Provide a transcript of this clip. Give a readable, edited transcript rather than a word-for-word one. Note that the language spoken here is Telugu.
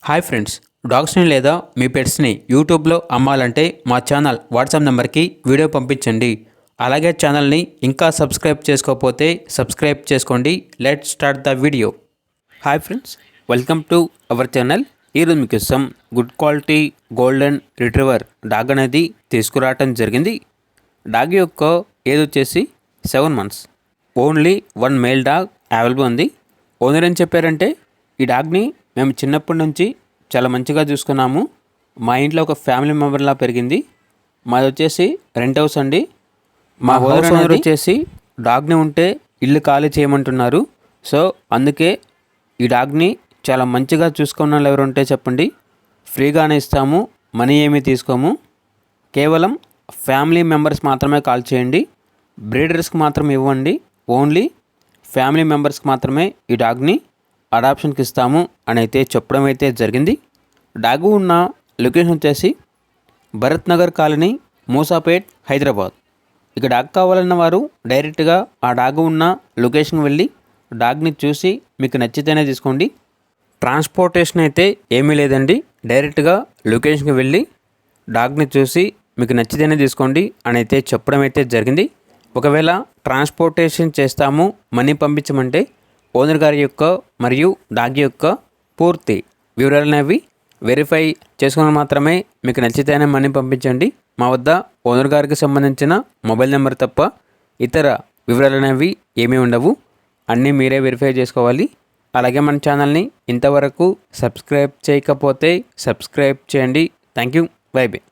హాయ్ ఫ్రెండ్స్, డాగ్స్ని లేదా మీ పెట్స్ని యూట్యూబ్లో అమ్మాలంటే మా ఛానల్ వాట్సాప్ నెంబర్కి వీడియో పంపించండి. అలాగే ఛానల్ని ఇంకా సబ్స్క్రైబ్ చేసుకోకపోతే సబ్స్క్రైబ్ చేసుకోండి. Let start the video. Hi friends, welcome to our channel. ఈరోజు మీకోసం good quality golden retriever dog అనేది తీసుకురావటం జరిగింది. డాగ్ యొక్క ఏజ్ వచ్చేసి 7 months. Only 1 male dog available ఉంది. ఓనర్ ఏం చెప్పారంటే, ఈ డాగ్ని మేము చిన్నప్పటి నుంచి చాలా మంచిగా చూసుకున్నాము. మా ఇంట్లో ఒక ఫ్యామిలీ మెంబర్లా పెరిగింది. మాది వచ్చేసి రెంట్ హౌస్ అండి. మా ఓనర్ వచ్చేసి డాగ్ని ఉంటే ఇల్లు ఖాళీ చేయమంటున్నారు. సో అందుకే ఈ డాగ్ని చాలా మంచిగా చూసుకున్న వాళ్ళు ఎవరు ఉంటే చెప్పండి, ఫ్రీగానే ఇస్తాము. మనీ ఏమీ తీసుకోము. కేవలం ఫ్యామిలీ మెంబర్స్ మాత్రమే కాల్ చేయండి. బ్రీడర్స్కి మాత్రమే ఇవ్వండి. ఓన్లీ ఫ్యామిలీ మెంబర్స్కి మాత్రమే ఈ డాగ్ని అడాప్షన్కి ఇస్తాము అని అయితే చెప్పడం అయితే జరిగింది. డాగు ఉన్న లొకేషన్ వచ్చేసి భరత్ నగర్ కాలనీ, మూసాపేట్, హైదరాబాద్. ఇక డాగ్ కావాలన్న వారు డైరెక్ట్గా ఆ డాగు ఉన్న లొకేషన్కి వెళ్ళి డాగ్ని చూసి మీకు నచ్చితేనే తీసుకోండి. ట్రాన్స్పోర్టేషన్ అయితే ఏమీ లేదండి. డైరెక్ట్గా లొకేషన్కి వెళ్ళి డాగ్ని చూసి మీకు నచ్చితేనే తీసుకోండి అని అయితే చెప్పడం అయితే జరిగింది. ఒకవేళ ట్రాన్స్పోర్టేషన్ చేస్తాము, మనీ పంపించమంటే ఓనర్ గారి యొక్క మరియు డాగ్ యొక్క పూర్తి వివరాలు అనేవి వెరిఫై చేసుకుని మాత్రమే మీకు నచ్చితేనే మనీ పంపించండి. మా వద్ద ఓనర్ గారికి సంబంధించిన మొబైల్ నెంబర్ తప్ప ఇతర వివరాలు అనేవి ఏమీ ఉండవు. అన్నీ మీరే వెరిఫై చేసుకోవాలి. అలాగే మన ఛానల్ని ఇంతవరకు సబ్స్క్రైబ్ చేయకపోతే సబ్స్క్రైబ్ చేయండి. Thank you. By by.